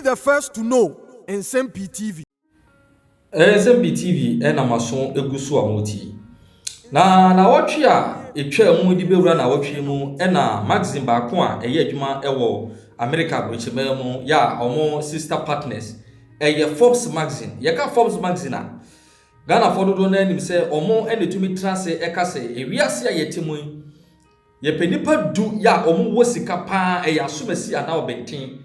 the first to know Nsem-Pii TV. Nsem-Pii TV na maso egusu amoti. Na watwe a etwa mu di bewura na watwe mu na magazine ba ko a eye adwuma ewo America brochema mu ya omo sister partners Forbes magazine. Yeka Forbes magazine a Ghana fododo na anim se omo enetumi trase ekase ewiase a yetemu ye penipa du ya omo wo sika pa asomasi ana obenten.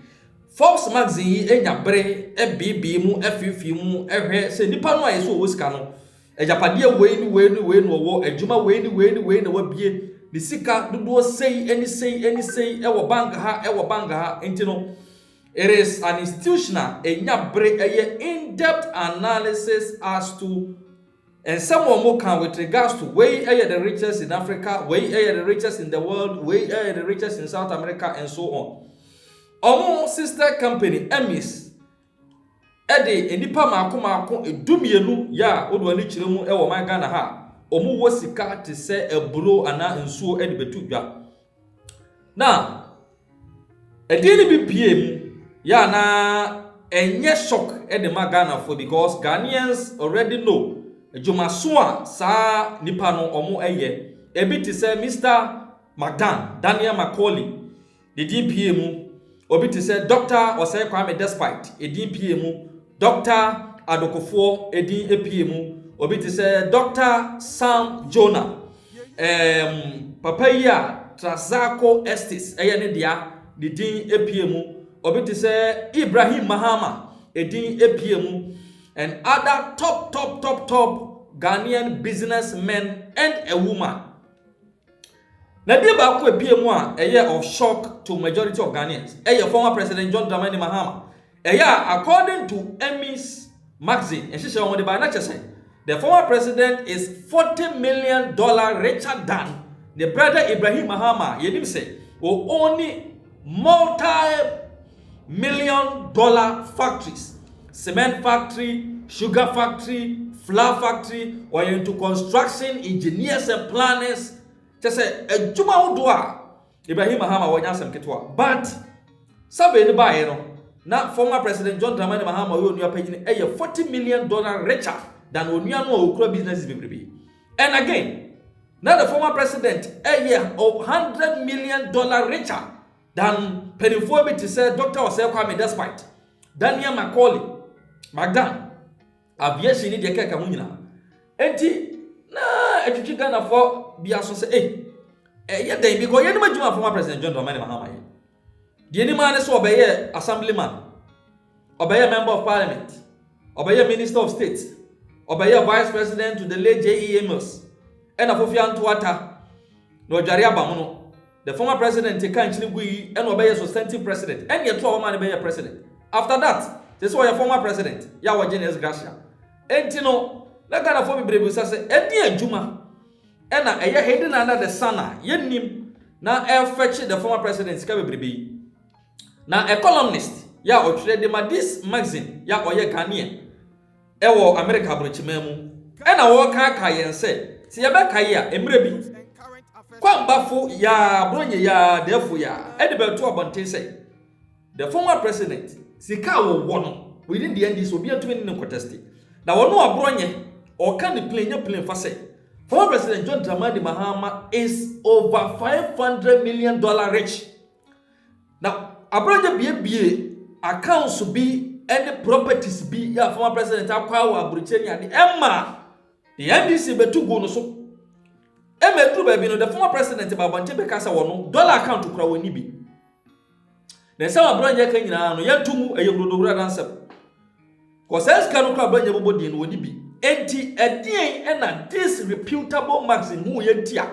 Forbes magazine yi enya bere ebibi mu afifi mu ehwe se nipa no ayeso wo sika no ejapade we ni wo adwuma we ni na wabie ni sika dodo sei ewo bank ha enti no. It is an institutional in-depth analysis as to and someone more can with regards to way the richest in Africa, way the richest in the world, way the richest in South America, and so on. Our sister company, Emis, enipa mako edumienu ya odwani chiremu ewo man Ghana ha omu wosika te se eburo ana nsuo edibetudwa. Na edini bi piem ya na enye shock edema Ghana for because Ghanaians already know Jumaso a sa nipa no omo ebi te se Mr. Daniel Macaulay the DPM obi te se Dr. Osei Kwame Despite DPM Dr. Adokofo EPM obi te se Dr. Sam Jonah papa ya Trazako Estes ne dia the EPM obi te se Ibrahim Mahama edin EPM and other top Ghanaian businessmen and a woman. Na dey ba ko EPM a of shock to majority of Ghanaians. Former President John Dramani Mahama. According to Emmys magazine, and she say on the by the former president is $40 million richer than the brother Ibrahim Mahama. Yedim say will only multi-million-dollar factories, cement factory, sugar factory, flour factory, or into construction engineers and planners. Just say a juma udwa Ibrahim Mahama wanyasem ketwa. But sabe ni ba no na former president John Dramani Mahama yo nua pagine $40 million richer than onua no okura businesses bebrebe. And again, now the former president $100 million richer than Penifo to say Dr. Osei Kwame Despite Daniel Macaulay Magdan aviation ni de keka mu nyina enti na etwitwi Ghana for bia so say ye den because ye no madwuma former president John Dramani Mahama ye de ni man so obeye assemblyman obeye member of parliament obeye minister of state obeye vice president to the late J.E. Amos and afofia ntoata no dware abamu no. The former president can't be and obey substantive president. And yet, 2 man be a president. After that, this is why a former president, Yawa Genius Gracia. And Tino, like a former brave say, Eddie Juma, and a year hidden under the sana, Yenim, now air fetch the former president's cabby. Now a columnist, ya or trade this magazine, ya or ye Ghanaian, Ewo America Brichimemu, and I walk and say, see about Kaya, Emrebi. Kwambafo ya Abronye ya defo ya Edibelto Abonte say the former president sika wo wono within the NDC obi antumi ne contest na wono Abronye or can the plane fa say former president John Dramani Mahama is over $500 million rich. Now Abronye bie accounts be any properties be ya former president akwa wo Abrochenya the Emma the NDC betu go no so the former president Babante Bekasa wono dollar account kura woni bi. Na say Abronye kan nyina no yantumu eyegrodogura dansem. Ko says kanu kura Abronye bobodi no woni bi. Enti edien na this reputable magazine who yentia.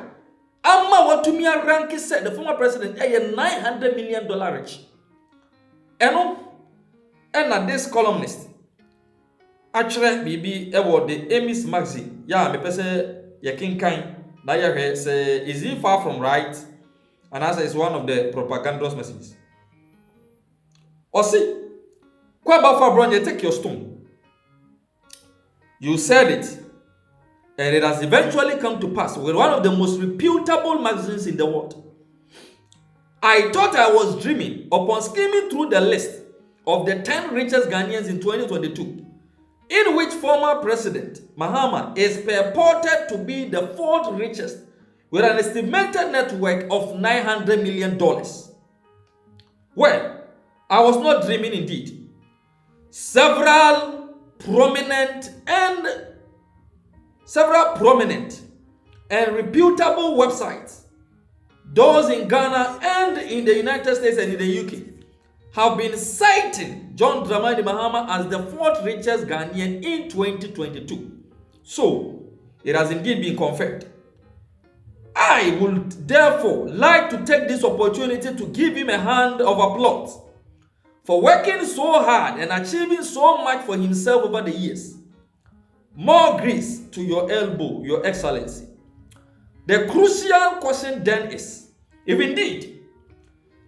Amma watumi rank said the former president $900 million rich. Eno na this columnist actually bibi ewo the Emmys magazine ya me pese ye kinkan. Now say, is he far from right? And answer is one of the propagandous messages. Or see, quite about for Abronye, take your stone. You said it, and it has eventually come to pass with one of the most reputable magazines in the world. I thought I was dreaming upon skimming through the list of the 10 richest Ghanaians in 2022, in which former President Mahama is purported to be the 4th richest with an estimated net worth of $900 million. Well, I was not dreaming indeed. Several prominent and reputable websites, those in Ghana and in the United States and in the UK, have been citing John Dramani Mahama as the 4th richest Ghanaian in 2022. So, it has indeed been confirmed. I would therefore like to take this opportunity to give him a hand of applause for working so hard and achieving so much for himself over the years. More grease to your elbow, Your Excellency. The crucial question then is, if indeed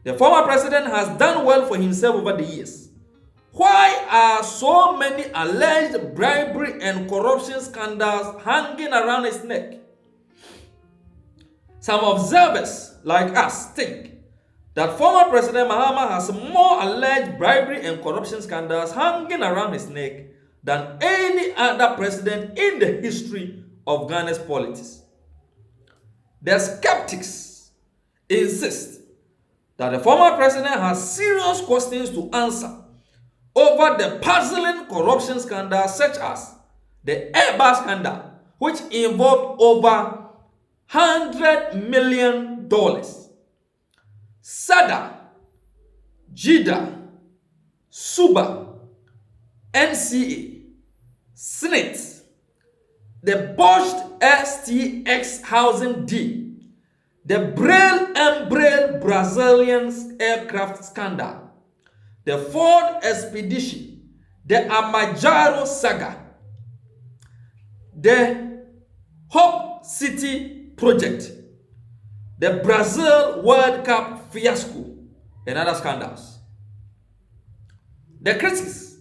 the former president has done well for himself over the years, why are so many alleged bribery and corruption scandals hanging around his neck? Some observers like us think that former President Mahama has more alleged bribery and corruption scandals hanging around his neck than any other president in the history of Ghana's politics. The skeptics insist that the former president has serious questions to answer over the puzzling corruption scandals such as the Airbus scandal, which involved over $100 million. SADA, JIDA, SUBA, NCA, SNIT, the botched STX housing deal, the Braille Brazilian aircraft scandal, the Ford expedition, the Amajaro saga, the Hope City project, the Brazil World Cup fiasco, and other scandals. The critics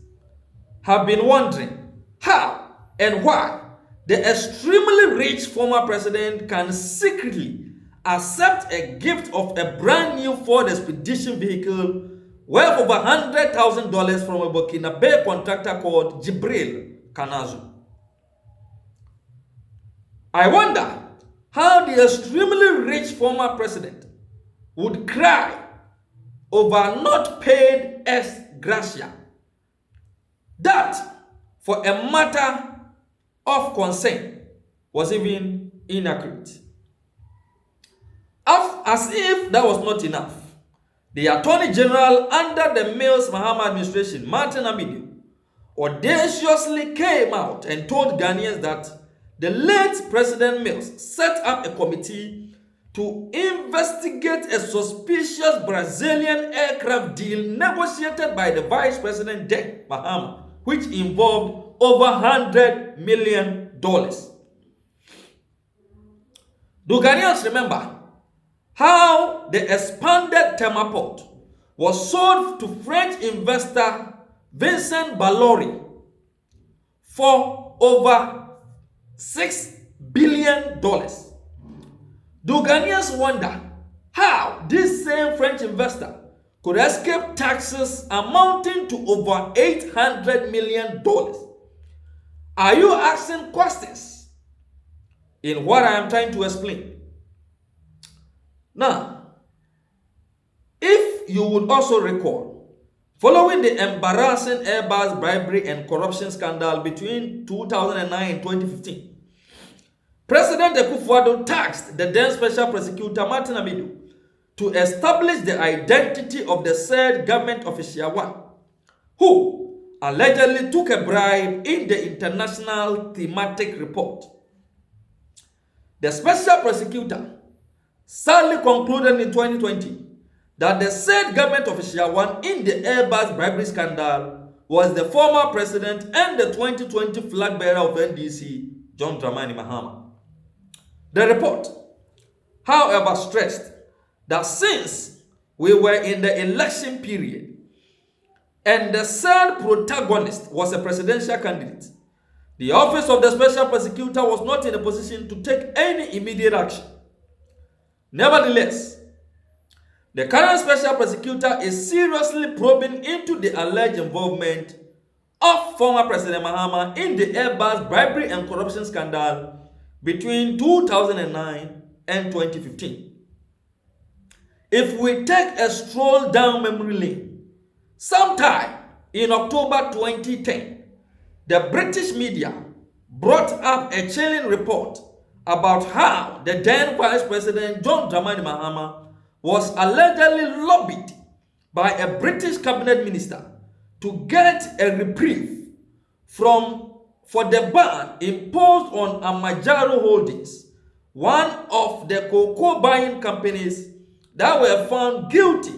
have been wondering how and why the extremely rich former president can secretly accept a gift of a brand new Ford expedition vehicle worth over $100,000 from a Burkina contractor called Jibril Kanazu. I wonder how the extremely rich former president would cry over not paid ex gratia. That, for a matter of concern, was even inaccurate. As if that was not enough, the Attorney General under the Mills Mahama administration, Martin Amidu, audaciously came out and told Ghanaians that the late President Mills set up a committee to investigate a suspicious Brazilian aircraft deal negotiated by the Vice President then, Mahama, which involved over $100 million. Do Ghanaians remember how the expanded Thermoport was sold to French investor Vincent Bolloré for over $6 billion? Do Ghanaians wonder how this same French investor could escape taxes amounting to over $800 million? Are you asking questions in what I am trying to explain? Now, if you would also recall, following the embarrassing Airbus bribery and corruption scandal between 2009 and 2015, President Akufo-Addo tasked the then Special Prosecutor Martin Amidu to establish the identity of the said government official one, who allegedly took a bribe in the international thematic report. The Special Prosecutor sadly concluded in 2020 that the said government official one in the Airbus bribery scandal was the former president and the 2020 flag bearer of NDC, John Dramani Mahama. The report, however, stressed that since we were in the election period and the said protagonist was a presidential candidate, the office of the Special Prosecutor was not in a position to take any immediate action. Nevertheless, The current special prosecutor is seriously probing into the alleged involvement of former President Mahama in the Airbus bribery and corruption scandal between 2009 and 2015. If we take a stroll down memory lane, sometime in October 2010, the British media brought up a chilling report about how the then Vice President John Dramani Mahama was allegedly lobbied by a British cabinet minister to get a reprieve for the ban imposed on Amajaro Holdings, one of the cocoa buying companies that were found guilty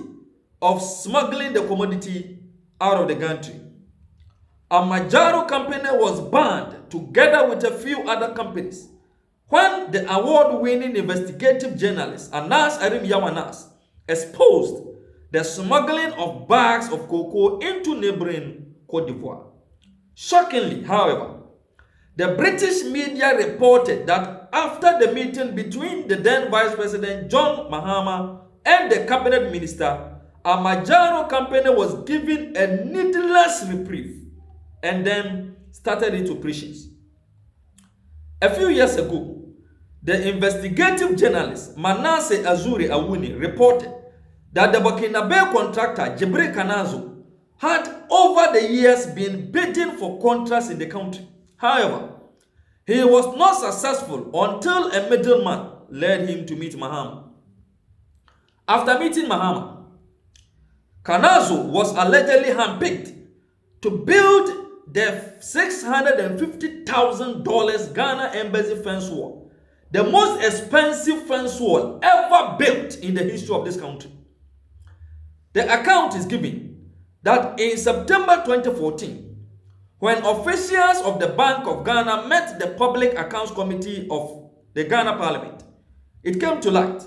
of smuggling the commodity out of the country. Amajaro company was banned together with a few other companies when the award-winning investigative journalist Anas Arim Yamanas exposed the smuggling of bags of cocoa into neighboring Cote d'Ivoire. Shockingly, however, the British media reported that after the meeting between the then Vice President John Mahama and the cabinet minister, Amajaro company was given a needless reprieve and then started its operations. A few years ago, the investigative journalist Manasseh Azuri Awuni reported that the Burkinabe contractor Jibril Kanazo had over the years been bidding for contracts in the country. However, he was not successful until a middleman led him to meet Mahama. After meeting Mahama, Kanazo was allegedly handpicked to build the $650,000 Ghana Embassy fence wall, the most expensive fence wall ever built in the history of this country. The account is given that in September 2014, when officials of the Bank of Ghana met the Public Accounts Committee of the Ghana Parliament, it came to light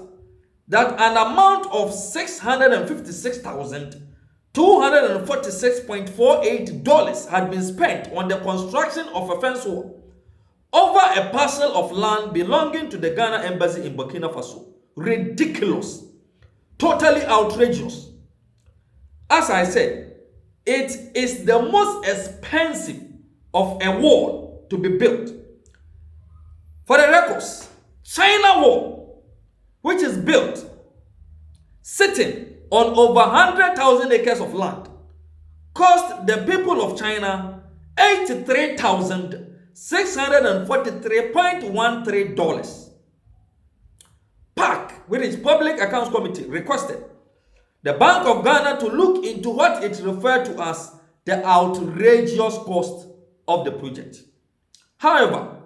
that an amount of $656,246.48 had been spent on the construction of a fence wall over a parcel of land belonging to the Ghana Embassy in Burkina Faso. Ridiculous. Totally outrageous. As I said, it is the most expensive of a wall to be built. For the records, China Wall, which is built sitting on over 100,000 acres of land, cost the people of China $83,643.13. PAC, which is Public Accounts Committee, requested the Bank of Ghana to look into what it referred to as the outrageous cost of the project. However,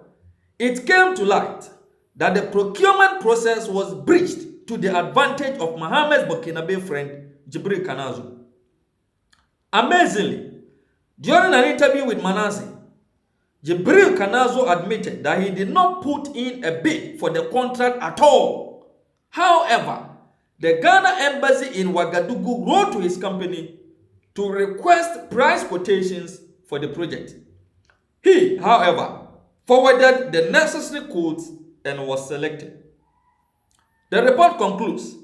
it came to light that the procurement process was breached to the advantage of Mohammed's Burkinabe friend, Jibril Kanazo. Amazingly, during an interview with Manasseh, Jibril Kanazo admitted that he did not put in a bid for the contract at all. However, the Ghana Embassy in Ouagadougou wrote to his company to request price quotations for the project. He, however, forwarded the necessary quotes and was selected. The report concludes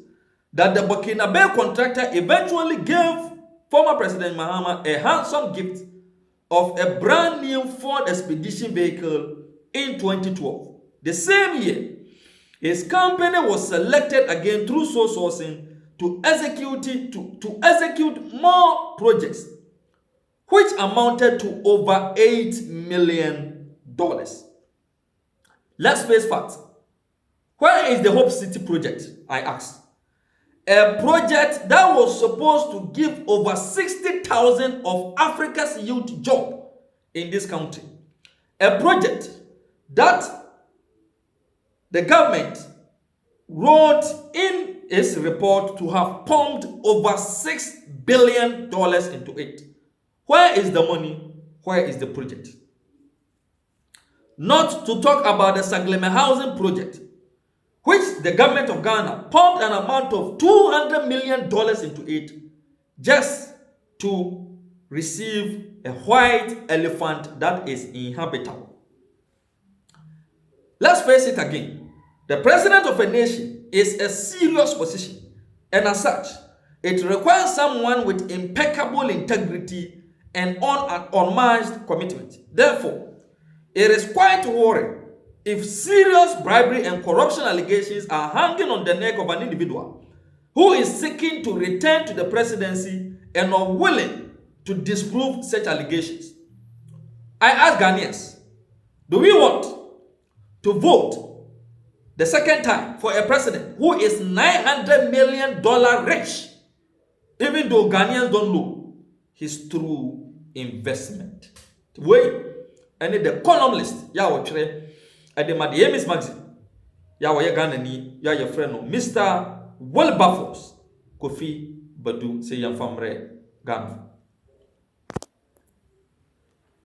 that the Burkinabe contractor eventually gave former President Mahama a handsome gift of a brand new Ford Expedition vehicle in 2012. The same year, his company was selected again through sole sourcing to execute more projects, which amounted to over $8 million. Let's face facts. Where is the Hope City project? I asked. A project that was supposed to give over 60,000 of Africa's youth job in this country. A project that the government wrote in its report to have pumped over $6 billion into it. Where is the money? Where is the project? Not to talk about the Sagleme housing project, which the government of Ghana pumped an amount of $200 million into it just to receive a white elephant that is inhabitable. Let's face it again. The president of a nation is a serious position And as such, it requires someone with impeccable integrity and unmatched commitment. Therefore, it is quite worrying if serious bribery and corruption allegations are hanging on the neck of an individual who is seeking to return to the presidency and not willing to disprove such allegations. I ask Ghanaians, do we want to vote the second time for a president who is $900 million rich, even though Ghanaians don't know his true investment? Wait, and the columnist, at the Madiamis magazine, Yawa Ganani, your friend, Mr. Wilberforce, Kofi Badu, say Yam Famre, Ghana.